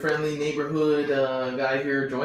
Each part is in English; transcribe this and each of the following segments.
Friendly neighborhood guy here, Joe.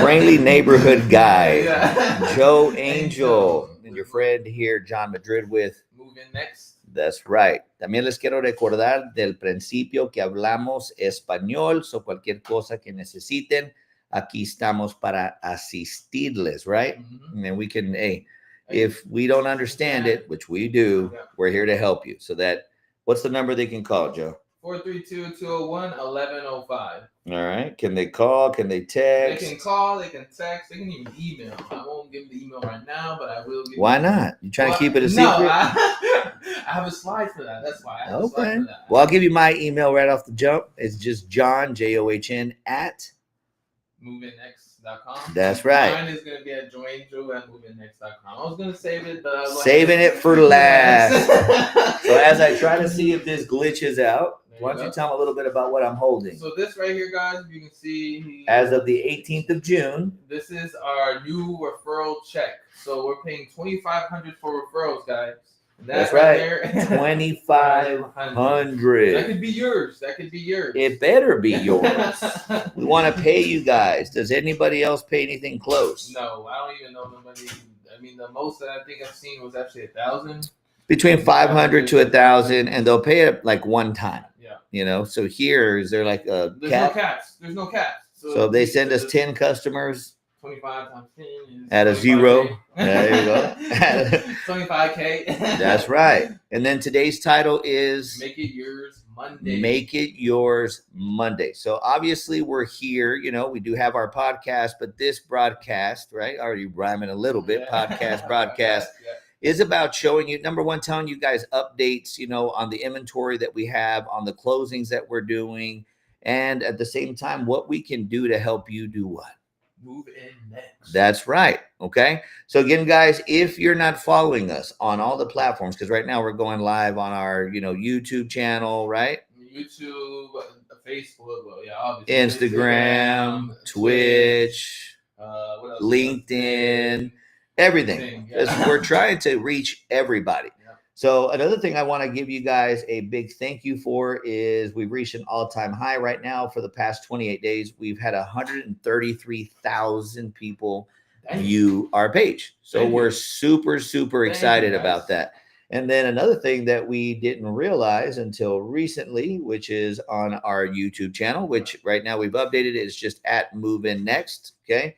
Friendly neighborhood guy, Yeah. Joe Angel, and your friend here, John Madrid with Move In Next. That's right. También les quiero recordar del principio que hablamos español, so cualquier cosa que necesiten, aquí estamos para asistirles, right? Mm-hmm. And we can, hey, if we don't understand it, which we do, we're here to help you. So that, what's the number they can call, Joe? 432-201-1105. All right. Can they call? Can they text? They can call. They can text. They can even email. I won't give the email right now, but I will give. Why not? You trying to keep it a secret? No, I have a slide for that. That's why. I have a slide for that. Well, I'll give you my email right off the jump. It's just John, John, at moveinnext.com. That's right. Mine is going to be at joinjoe@moveinnext.com. I was going to save it, but I was saving it for last. So as I try to see if this glitches out, why don't you tell them a little bit about what I'm holding? So this right here, guys, you can see. As of the 18th of June. This is our new referral check. So we're paying $2,500 for referrals, guys. That's right. $2,500. That could be yours. It better be yours. We want to pay you guys. Does anybody else pay anything close? No, I don't even know nobody. I mean, the most that I think I've seen was actually $1,000. Between 500 to 1,000, and they'll pay it like one time. Yeah. You know, so here is there like a There's no caps. So if they send us 10 customers. 25 times 10 is at a zero. There you go. 25K. That's right. And then today's title is Make It Yours Monday. Make It Yours Monday. So obviously we're here, you know, we do have our podcast, but this broadcast, right? Already rhyming a little bit, podcast, broadcast. Is about showing you, number one, telling you guys updates, you know, on the inventory that we have, on the closings that we're doing, and at the same time, what we can do to help you do what? Move in next. That's right. Okay. So again, guys, if you're not following us on all the platforms, because right now we're going live on our, you know, YouTube channel, right? YouTube, Facebook, well, yeah, obviously. Instagram, Twitch, LinkedIn. Everything. Yeah. We're trying to reach everybody. Yeah. So another thing I want to give you guys a big thank you for is we've reached an all-time high right now. For the past 28 days, we've had 133,000 people view our page. So we're super, super excited about that. And then another thing that we didn't realize until recently, which is on our YouTube channel, which right now we've updated, it's just at Move In Next. Okay.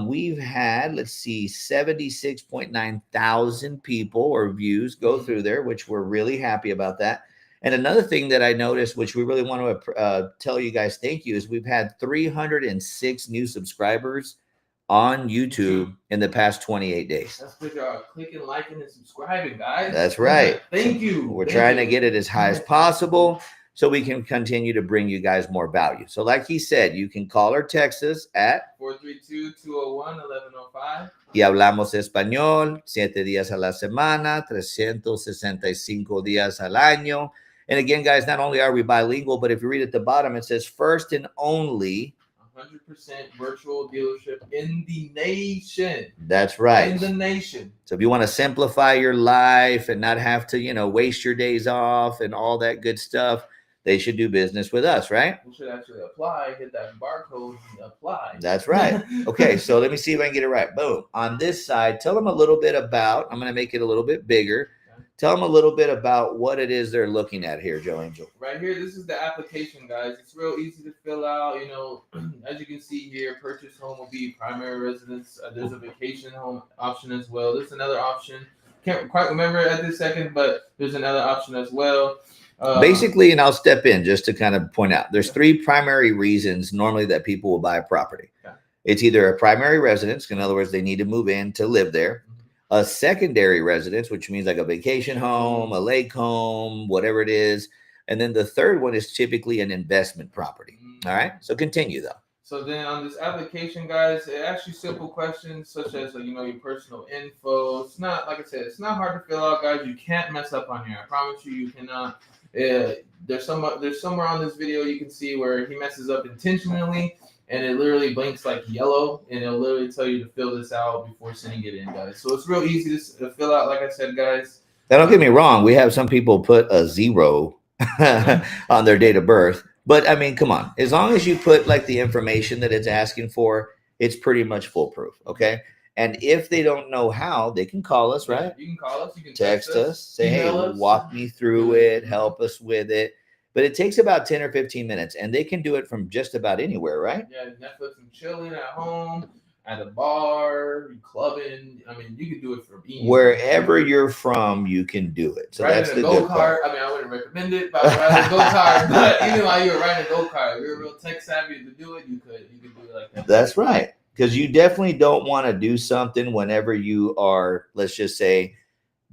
We've had, let's see, 76.9 thousand people or views go through there, which we're really happy about that. And another thing that I noticed, which we really want to tell you guys thank you, is we've had 306 new subscribers on YouTube in the past 28 days. That's because y'all clicking, liking, and subscribing, guys. That's right. Thank you. We're trying to get it as high as possible, so we can continue to bring you guys more value. So like he said, you can call or text us at 432-201-1105. Y hablamos español, 7 días a la semana, 365 días al año. And again, guys, not only are we bilingual, but if you read at the bottom, it says first and only 100% virtual dealership in the nation. That's right. In the nation. So if you want to simplify your life and not have to, you know, waste your days off and all that good stuff, they should do business with us, right? We should actually apply, hit that barcode, and apply. That's right. Okay, so let me see if I can get it right. Boom. On this side, tell them a little bit about, I'm going to make it a little bit bigger. Okay. Tell them a little bit about what it is they're looking at here, Joe Angel. Right here, this is the application, guys. It's real easy to fill out. You know, as you can see here, purchase home will be primary residence. There's a vacation home option as well. There's another option. Can't quite remember at this second, but there's another option as well. Basically, and I'll step in just to kind of point out, there's three primary reasons normally that people will buy a property. Okay. It's either a primary residence, in other words, they need to move in to live there. A secondary residence, which means like a vacation home, a lake home, whatever it is. And then the third one is typically an investment property. All right. So continue though. So then on this application, guys, it asks you simple questions such as, you know, your personal info. It's not, like I said, it's not hard to fill out, guys. You can't mess up on here. I promise you, you cannot. There's somewhere on this video you can see where he messes up intentionally, and it literally blinks like yellow, and it'll literally tell you to fill this out before sending it in, guys. So it's real easy to fill out, like I said, guys. Now, don't get me wrong. We have some people put a 0 on their date of birth. But I mean, come on. As long as you put like the information that it's asking for, it's pretty much foolproof. Okay. And if they don't know how, they can call us, right? You can call us. You can text us, say, hey, email us. walk me through it, help us with it. But it takes about 10 or 15 minutes, and they can do it from just about anywhere, right? Yeah, Netflix and chilling at home, at a bar, clubbing. I mean, you can do it from anywhere. Wherever you're from, you can do it. So that's the good part. I mean, I wouldn't recommend it, but I would ride a go-kart. But even while you're riding a go-kart, if you're real tech savvy to do it, you could do it like that. That's right. Because you definitely don't want to do something whenever you are, let's just say,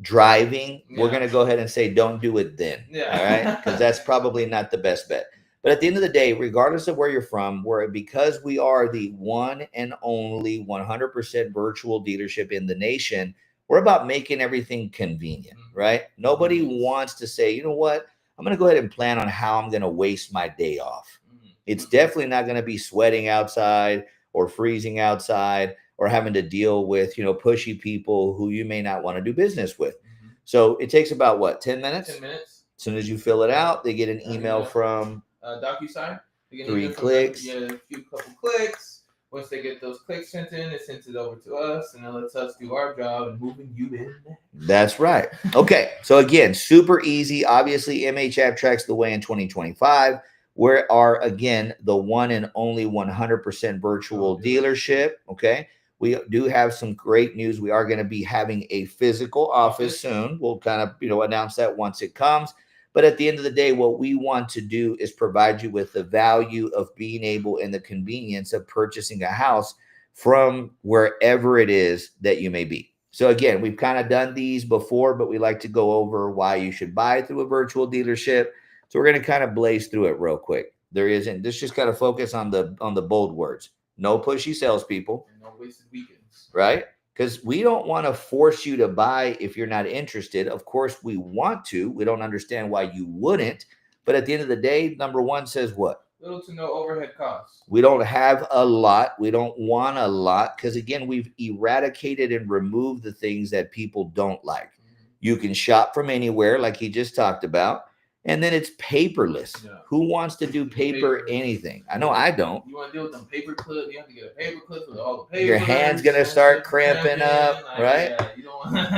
driving. We're going to go ahead and say don't do it then. All right, because that's probably not the best bet. But at the end of the day, regardless of where you're from, because we are the one and only 100% virtual dealership in the nation, we're about making everything convenient, right? Nobody wants to say, you know what, I'm going to go ahead and plan on how I'm going to waste my day off. It's definitely not going to be sweating outside or freezing outside or having to deal with, pushy people who you may not want to do business with. So it takes about what, 10 minutes? 10 minutes. As soon as you fill it out, they get an email from DocuSign. 3 clicks. A couple clicks. Once they get those clicks sent in, it sends it over to us, and it lets us do our job and moving you in. That's right. Okay. So again, super easy. Obviously, MH Abstract's the way in 2025. We are, again, the one and only 100% virtual dealership. Okay. We do have some great news. We are going to be having a physical office soon. We'll kind of, announce that once it comes. But at the end of the day, what we want to do is provide you with the value of being able and the convenience of purchasing a house from wherever it is that you may be. So again, we've kind of done these before, but we like to go over why you should buy through a virtual dealership. So we're going to kind of blaze through it real quick. Let's just kind of focus on the bold words. No pushy salespeople. And no wasted weekends. Right? Because we don't want to force you to buy if you're not interested. Of course, we want to. We don't understand why you wouldn't. But at the end of the day, number one says what? Little to no overhead costs. We don't have a lot. We don't want a lot because, again, we've eradicated and removed the things that people don't like. You can shop from anywhere, like he just talked about. And then it's paperless. Yeah. Who wants to do paper anything? I know I don't. You want to deal with them paper clips? You have to get a paper clip with all the paper. Your hand's going to start cramping up, right? Yeah, you don't want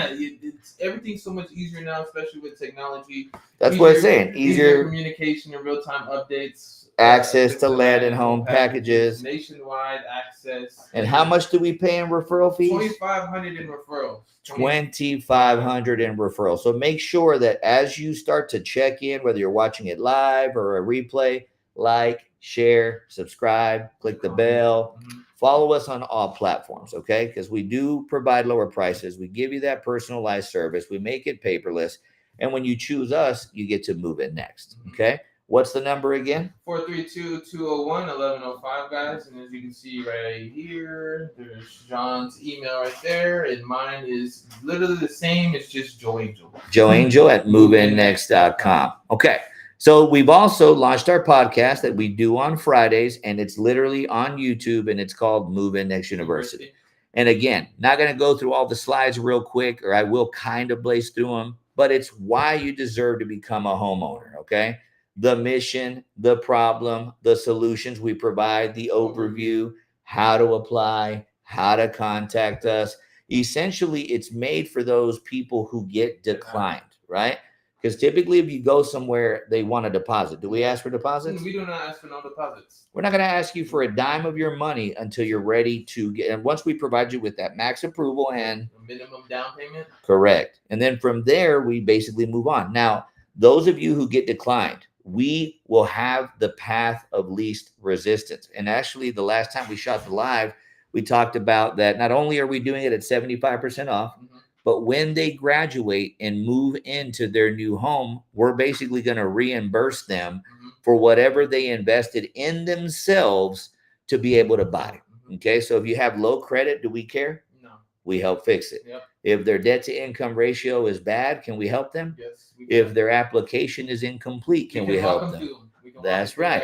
everything's so much easier now, especially with technology. That's what it's saying. Easier communication and real-time updates. Access to land and home packages. Nationwide access. And how much do we pay in referral fees? $2,500 in referrals. $2,500 in referrals. So make sure that as you start to check in, whether you're watching it live or a replay, like, share, subscribe, click the bell, follow us on all platforms, okay? Because we do provide lower prices. We give you that personalized service. We make it paperless. And when you choose us, you get to move it next, okay? What's the number again? 432-201-1105, guys. And as you can see right here, there's John's email right there. And mine is literally the same. It's just Joe Angel. Joe Angel at moveinnext.com. Okay. So we've also launched our podcast that we do on Fridays, and it's literally on YouTube, and it's called Move In Next University. And again, not going to go through all the slides real quick, or I will kind of blaze through them, but it's why you deserve to become a homeowner, okay? The mission, the problem, the solutions we provide, the overview, how to apply, how to contact us. Essentially, it's made for those people who get declined, right? Because typically if you go somewhere, they want a deposit. Do we ask for deposits? We do not ask for no deposits. We're not going to ask you for a dime of your money until you're ready to get. And once we provide you with that max approval and a minimum down payment. Correct. And then from there, we basically move on. Now, those of you who get declined, we will have the path of least resistance. And actually, the last time we shot the live, we talked about that not only are we doing it at 75% off, but when they graduate and move into their new home, we're basically going to reimburse them for whatever they invested in themselves to be able to buy. Okay, so if you have low credit, do we care? No. We help fix it. Yep. If their debt to income ratio is bad, can we help them? Yes. If their application is incomplete, can we help them? That's right.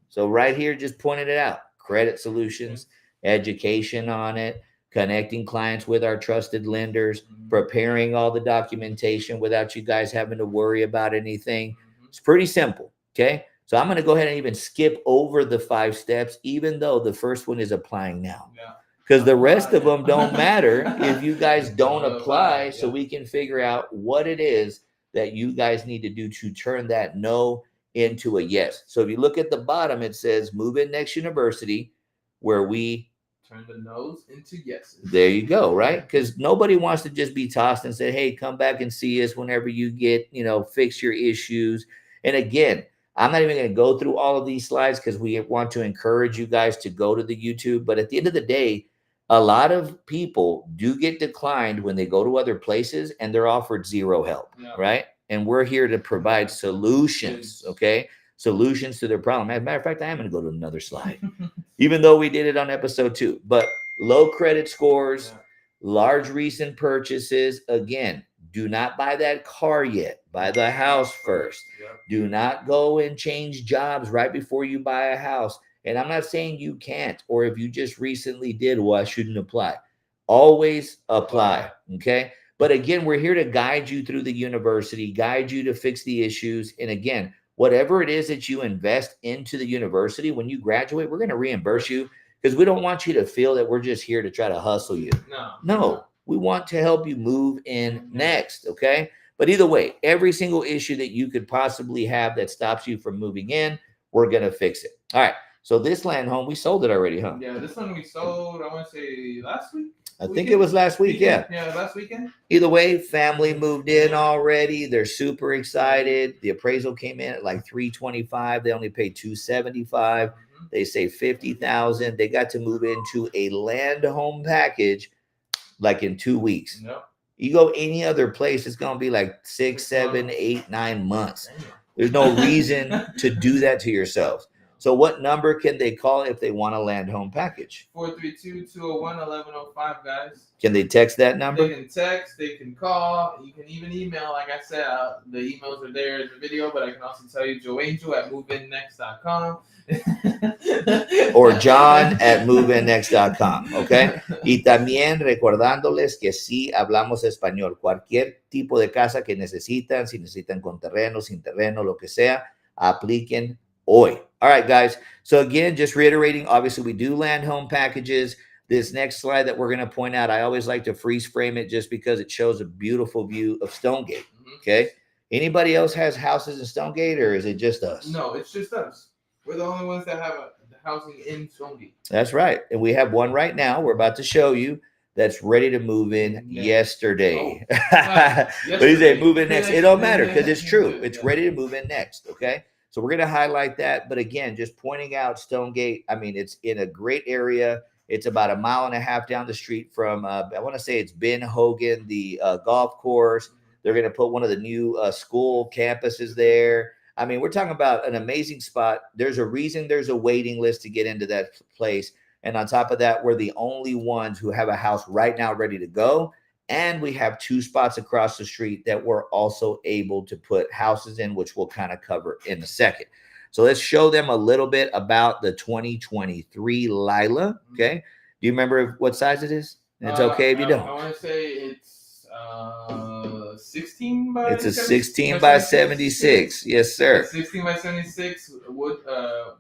So right here, just pointed it out. Credit solutions, education on it, connecting clients with our trusted lenders, preparing all the documentation without you guys having to worry about anything. It's pretty simple, okay? So I'm going to go ahead and even skip over the 5 steps, even though the first one is applying now. Yeah. Because the rest of them don't matter if you guys don't apply, Yeah. so we can figure out what it is that you guys need to do to turn that no into a yes. So if you look at the bottom, it says Move In Next University, where we turn the no's into yeses. There you go, right? Because nobody wants to just be tossed and say, hey, come back and see us whenever you get, fix your issues. And again, I'm not even going to go through all of these slides because we want to encourage you guys to go to the YouTube. But at the end of the day, a lot of people do get declined when they go to other places and they're offered zero help, right? And we're here to provide solutions, okay? Solutions to their problem. As a matter of fact, I am going to go to another slide, even though we did it on episode 2. But low credit scores, large recent purchases. Again, do not buy that car yet. Buy the house first. Do not go and change jobs right before you buy a house. And I'm not saying you can't, or if you just recently did, well, I shouldn't apply. Always apply, okay? But again, we're here to guide you through the university, guide you to fix the issues. And again, whatever it is that you invest into the university, when you graduate, we're going to reimburse you because we don't want you to feel that we're just here to try to hustle you. No, we want to help you move in next, okay? But either way, every single issue that you could possibly have that stops you from moving in, we're going to fix it. All right. So this land home, we sold it already, huh? Yeah, this one we sold, I want to say last week. I think it was last week, yeah. Yeah, last weekend. Either way, family moved in already. They're super excited. The appraisal came in at like $325. They only paid $275. They say $50,000. They got to move into a land home package like in 2 weeks. Yep. You go any other place, it's gonna be like 6, 7, 8, 9 months. There's no reason to do that to yourselves. So what number can they call if they want a land home package? 432-201-1105, guys. Can they text that number? They can text, they can call, you can even email. Like I said, the emails are there in the video, but I can also tell you joeangel@moveinnext.com. Or john@moveinnext.com, ¿ok? Y también recordándoles que sí hablamos español. Cualquier tipo de casa que necesitan, si necesitan con terreno, sin terreno, lo que sea, apliquen hoy. All right, guys. So again, just reiterating, obviously we do land home packages. This next slide that we're going to point out, I always like to freeze frame it just because it shows a beautiful view of Stonegate, okay? Anybody else has houses in Stonegate, or is it just us? No, it's just us. We're the only ones that have housing in Stonegate. That's right. And we have one right now we're about to show you that's ready to move in yesterday. But you say move in next. It don't matter because it's true. It's ready to move in next, okay? So we're going to highlight that. But again, just pointing out Stonegate, I mean, it's in a great area. It's about 1.5 miles down the street from, I want to say it's Ben Hogan, the golf course. They're going to put one of the new school campuses there. I mean, we're talking about an amazing spot. There's a reason there's a waiting list to get into that place. And on top of that, we're the only ones who have a house right now ready to go. And we have 2 spots across the street that we're also able to put houses in, which we'll kind of cover in a second. So let's show them a little bit about the 2023 Lyla. Okay. Do you remember what size it is? It's okay if you don't. I want to say it's 16 by. It's a 16 by 76. Yes, sir. 16 by 76 wood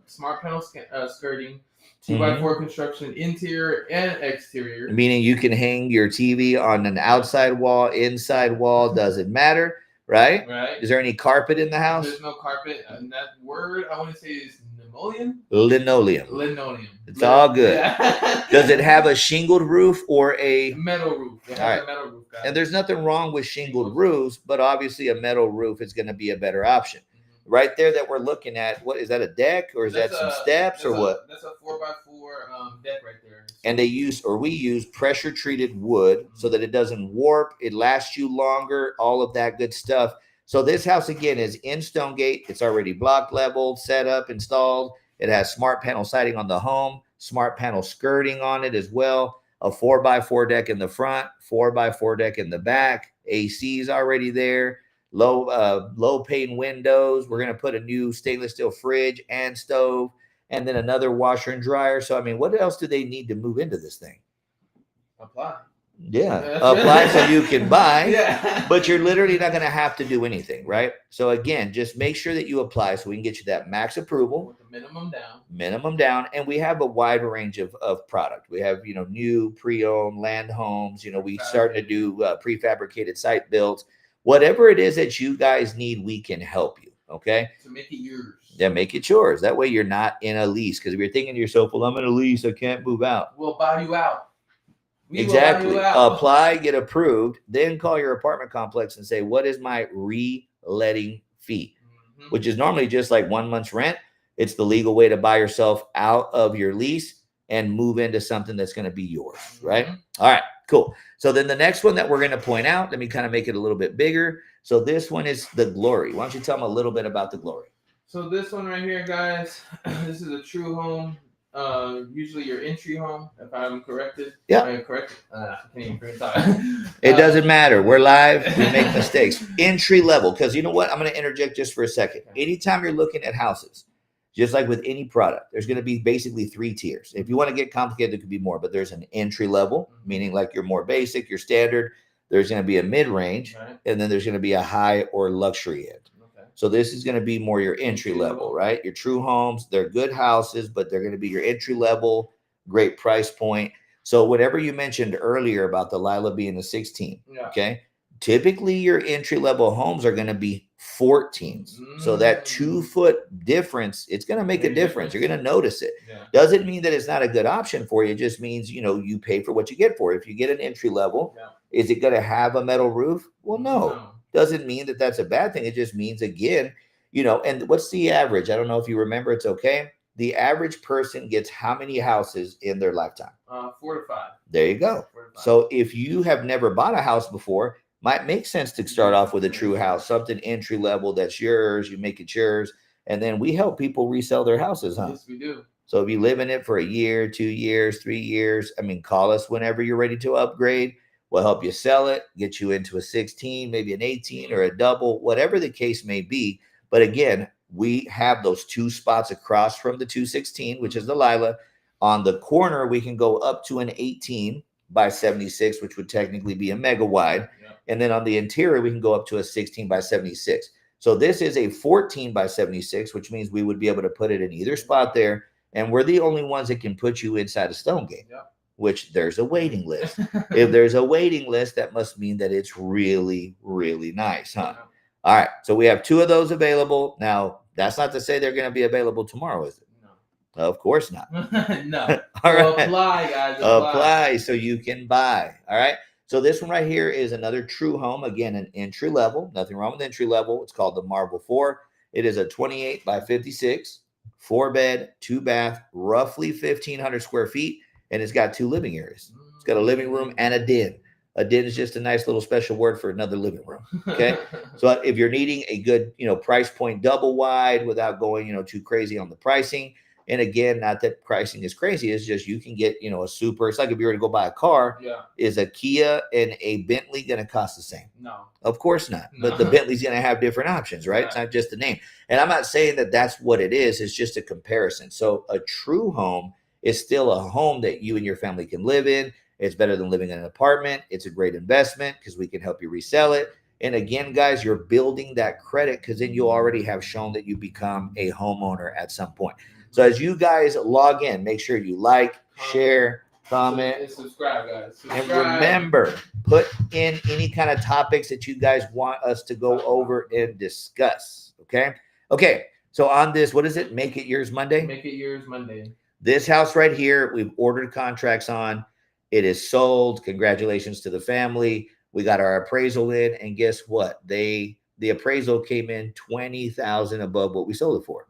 smart panel skirting. 2x4 construction, interior and exterior. Meaning you can hang your TV on an outside wall, inside wall, doesn't matter, right? Right. Is there any carpet in the house? There's no carpet. And that word, I want to say, is linoleum? Linoleum. Linoleum. It's all good. Yeah. Does it have a shingled roof or a metal roof? It has a metal roof, guys. And there's nothing wrong with shingled roofs, but obviously a metal roof is going to be a better option. Right there that we're looking at, what is that, a deck, or is that some steps, or what? That's a 4x4 deck right there. And we use pressure treated wood so that it doesn't warp, it lasts you longer, all of that good stuff. So this house again is in Stonegate. It's already block leveled, set up, installed. It has smart panel siding on the home, smart panel skirting on it as well, a 4x4 deck in the front, 4x4 deck in the back, AC's already there. Low pane windows. We're going to put a new stainless steel fridge and stove, and then another washer and dryer. So, I mean, what else do they need to move into this thing? Apply. Yeah, apply so you can buy. Yeah. But you're literally not going to have to do anything, right? So again, just make sure that you apply so we can get you that max approval. With the minimum down. Minimum down. And we have a wide range of product. We have, new pre-owned land homes. We starting to do prefabricated site builds. Whatever it is that you guys need, we can help you, okay? To make it yours. Yeah, make it yours. That way you're not in a lease. Because if you're thinking to yourself, well, I'm in a lease, I can't move out. We'll buy you out. Exactly. Apply, get approved, then call your apartment complex and say, what is my re-letting fee? Mm-hmm. Which is normally just like 1 month's rent. It's the legal way to buy yourself out of your lease and move into something that's going to be yours, right? Mm-hmm. All right, cool. So then the next one that we're going to point out, let me kind of make it a little bit bigger. So this one is the Glory. Why don't you tell them a little bit about the Glory? So this one right here, guys, this is a true home. Usually your entry home, if I'm corrected. Yeah. Correct. I can't even print out. It doesn't matter. We're live. We make mistakes. Entry level. Because you know what? I'm going to interject just for a second. Anytime you're looking at houses, just like with any product, there's going to be basically 3 tiers. If you want to get complicated, there could be more. But there's an entry level, meaning like you're more basic, you're standard. There's going to be a mid-range. Right. And then there's going to be a high or luxury end. So this is going to be more your entry level, right? Your true homes, they're good houses, but they're going to be your entry level, great price point. So whatever you mentioned earlier about the Lyla being a 16, okay? Typically your entry level homes are going to be 14s. So that 2-foot difference, it's going to make a difference. You're going to notice it. Doesn't mean that it's not a good option for you. It just means, you pay for what you get for it. If you get an entry level, is it going to have a metal roof? Well, no. Doesn't mean that that's a bad thing. It just means, again, and what's the average? I don't know if you remember. It's okay. The average person gets how many houses in their lifetime? 4 to 5. There you go. So if you have never bought a house before, might make sense to start off with a true house, something entry level that's yours. You make it yours. And then we help people resell their houses, huh? Yes, we do. So if you live in it for a year, 2 years, 3 years, call us whenever you're ready to upgrade. We'll help you sell it, get you into a 16, maybe an 18 or a double, whatever the case may be. But again, we have those 2 spots across from the 216, which is the Lyla. On the corner, we can go up to an 18 by 76, which would technically be a mega wide. And then on the interior, we can go up to a 16 by 76. So this is a 14 by 76, which means we would be able to put it in either spot there. And we're the only ones that can put you inside of Stonegate. Which there's a waiting list. If there's a waiting list, that must mean that it's really, really nice, huh? All right. So we have 2 of those available. Now, that's not to say they're going to be available tomorrow, is it? No. Of course not. No. All right. Apply, guys. Apply so you can buy. All right. So this one right here is another true home. Again, an entry level. Nothing wrong with entry level. It's called the Marble 4. It is a 28 by 56, 4-bed, 2-bath, roughly 1,500 square feet. And it's got 2 living areas. It's got a living room and a den. A den is just a nice little special word for another living room. Okay. So if you're needing a good, price point double wide without going, too crazy on the pricing. And again, not that pricing is crazy. It's just you can get, a super. It's like if you were to go buy a car. Is a Kia and a Bentley going to cost the same? No. Of course not. No. But the Bentley's going to have different options, right? It's not just the name. And I'm not saying that that's what it is. It's just a comparison. So a true home is still a home that you and your family can live in. It's better than living in an apartment. It's a great investment because we can help you resell it. And again, guys, you're building that credit because then you already have shown that you become a homeowner at some point. So as you guys log in, make sure you like, share, comment, and subscribe, guys. And remember, put in any kind of topics that you guys want us to go over and discuss. Okay. Okay. So on this, what is it? Make It Yours Monday? Make It Yours Monday. This house right here, we've ordered contracts on. It is sold. Congratulations to the family. We got our appraisal in, and guess what? The appraisal came in $20,000 above what we sold it for.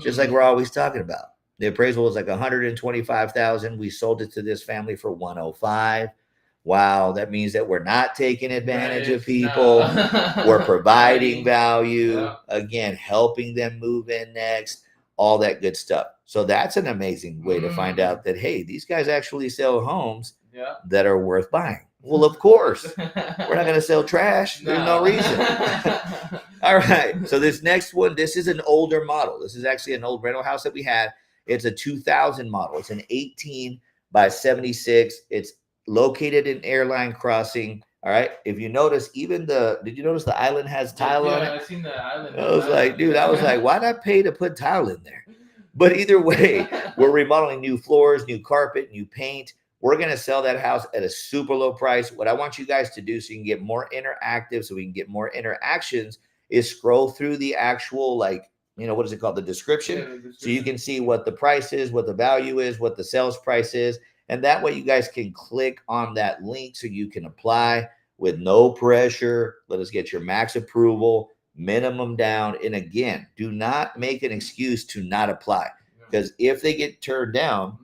Just like we're always talking about. The appraisal was like $125,000. We sold it to this family for $105,000. Wow, that means that we're not taking advantage of people. No. We're providing value. Again, helping them move in next. All that good stuff. So that's an amazing way to find out that, hey, these guys actually sell homes that are worth buying. Well, of course, we're not going to sell trash. There's no reason. All right. So this next one, this is an older model. This is actually an old rental house that we had. It's a 2000 model. It's an 18 by 76. It's located in Airline Crossing. All right. If you notice, did you notice the island has tile on it? Yeah, I seen the island. I was like, dude, I was like, why'd I pay to put tile in there? But either way, we're remodeling new floors, new carpet, new paint. We're going to sell that house at a super low price. What I want you guys to do so you can get more interactive, so we can get more interactions, is scroll through the actual, like, what is it called? The description. Yeah, the description. So you can see what the price is, what the value is, what the sales price is. And that way you guys can click on that link so you can apply with no pressure. Let us get your max approval, minimum down. And again, do not make an excuse to not apply, because if they get turned down,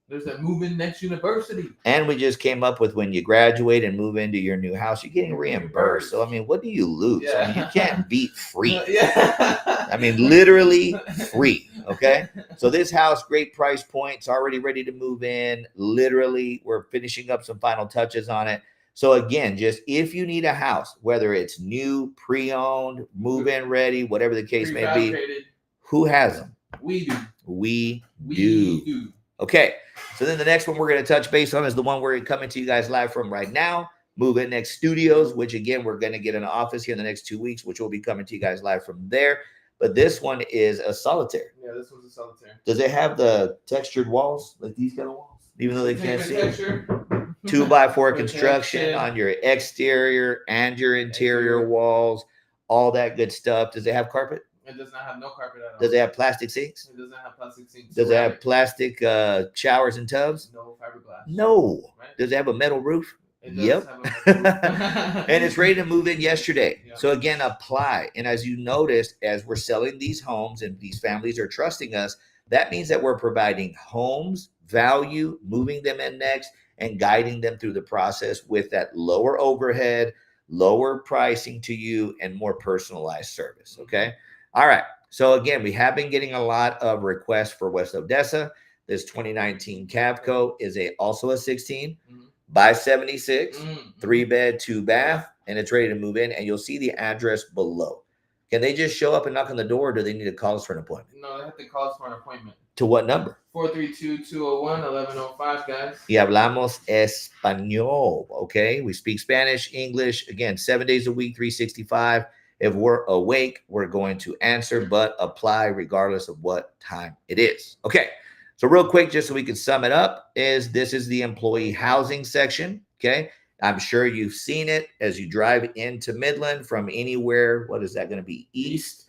there's that move in next university. And we just came up with when you graduate and move into your new house, you're getting reimbursed. So, I mean, what do you lose? Yeah. I mean, you can't beat free. Yeah. I mean, literally free. Okay. So this house, great price point. It's already ready to move in. Literally, we're finishing up some final touches on it. So again, just if you need a house, whether it's new, pre-owned, move-in ready, whatever the case may be, who has them? We do. We do. Okay. So then the next one we're going to touch base on is the one we're coming to you guys live from right now, Move In Next Studios, which again, we're going to get an office here in the next 2 weeks, which will be coming to you guys live from there. But this one is a solitaire. Yeah, this one's a solitaire. Does it have the textured walls, like these kind of walls? Even though they can't see it? 2x4 construction on your exterior and your interior walls, all that good stuff. Does it have carpet? It does not have no carpet at all. Does it have plastic sinks? It does not have plastic sinks. Does it have plastic showers and tubs? No fiberglass. No. Right? Does it have a metal roof? It does have a metal roof. And it's ready to move in yesterday. Yeah. So again, apply. And as you noticed, as we're selling these homes and these families are trusting us, that means that we're providing homes, value, moving them in next, and guiding them through the process with that lower overhead, lower pricing to you, and more personalized service. Okay. All right. So again, we have been getting a lot of requests for West Odessa. This 2019 Cavco is also a 16 by 76, 3-bed, 2-bath, and it's ready to move in. And you'll see the address below. Can they just show up and knock on the door, or do they need to call us for an appointment? No, they have to call us for an appointment. To what number? 432-201-1105, guys. Y hablamos español, okay? We speak Spanish, English, again, 7 days a week, 365. If we're awake, we're going to answer, but apply regardless of what time it is. Okay, so real quick, just so we can sum it up, this is the employee housing section, okay? I'm sure you've seen it as you drive into Midland from anywhere. What is that going to be? East.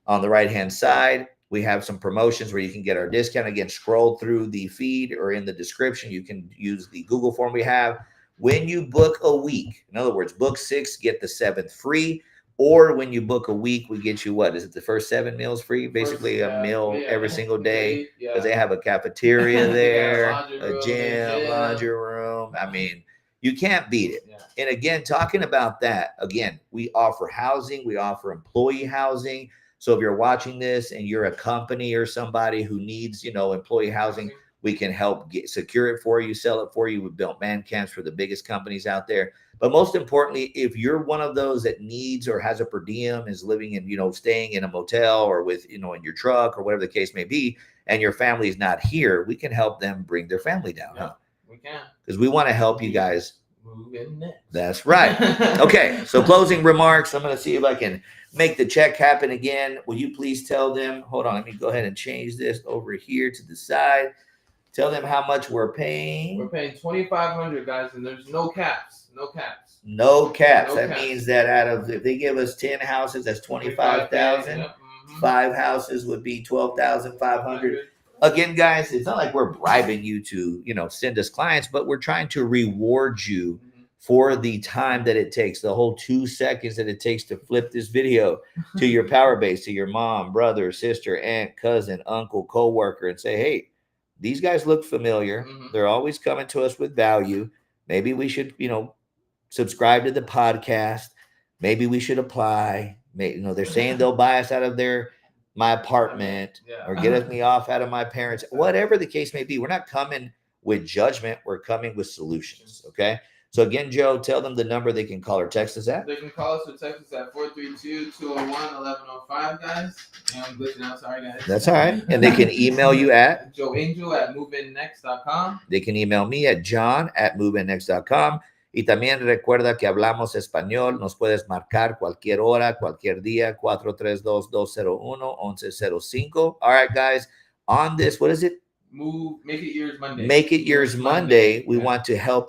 On the right-hand side, we have some promotions where you can get our discount. Again, scroll through the feed or in the description. You can use the Google form we have. When you book a week, in other words, book 6, get the 7th free. Or when you book a week, we get you what? Is it the first 7 meals free? Basically a meal every single day. Because they have a cafeteria there, a gym, laundry room. I mean, you can't beat it. Yeah. And again, talking about that, again, we offer housing. We offer employee housing. So if you're watching this and you're a company or somebody who needs, employee housing, we can help secure it for you, sell it for you. We've built man camps for the biggest companies out there. But most importantly, if you're one of those that needs or has a per diem, is living in, staying in a motel or with, in your truck or whatever the case may be, and your family is not here, we can help them bring their family down. Yeah, we can. Because we want to help you guys. Move in next. That's right. Okay, so closing remarks. I'm going to see if I can make the check happen again. Will you please tell them, hold on, let me go ahead and change this over here to the side. Tell them how much we're paying. We're paying $2,500, guys, and there's no caps. No caps. No caps. That means that if they give us 10 houses, that's 25,000. Yep. 5 houses would be 12,500. Again, guys, it's not like we're bribing you to, send us clients, but we're trying to reward you for the time that it takes, the whole 2 seconds that it takes to flip this video to your power base, to your mom, brother, sister, aunt, cousin, uncle, coworker, and say, hey, these guys look familiar. They're always coming to us with value. Maybe we should, subscribe to the podcast. Maybe we should apply. They're saying they'll buy us out of my apartment or get me off out of my parents. Whatever the case may be, we're not coming with judgment. We're coming with solutions. Okay. So again, Joe, tell them the number they can call or text us at. They can call us or text us at 432-201-1105, guys. I'm glitching out, sorry guys. That's all right. And they can email you at joeangel@moveinnext.com. They can email me at john@moveinnext.com. Y también recuerda que hablamos español. Nos puedes marcar cualquier hora, cualquier día, 432-201-1105. All right, guys. On this, what is it? Make It Yours Monday. Make It Yours Monday. We want to help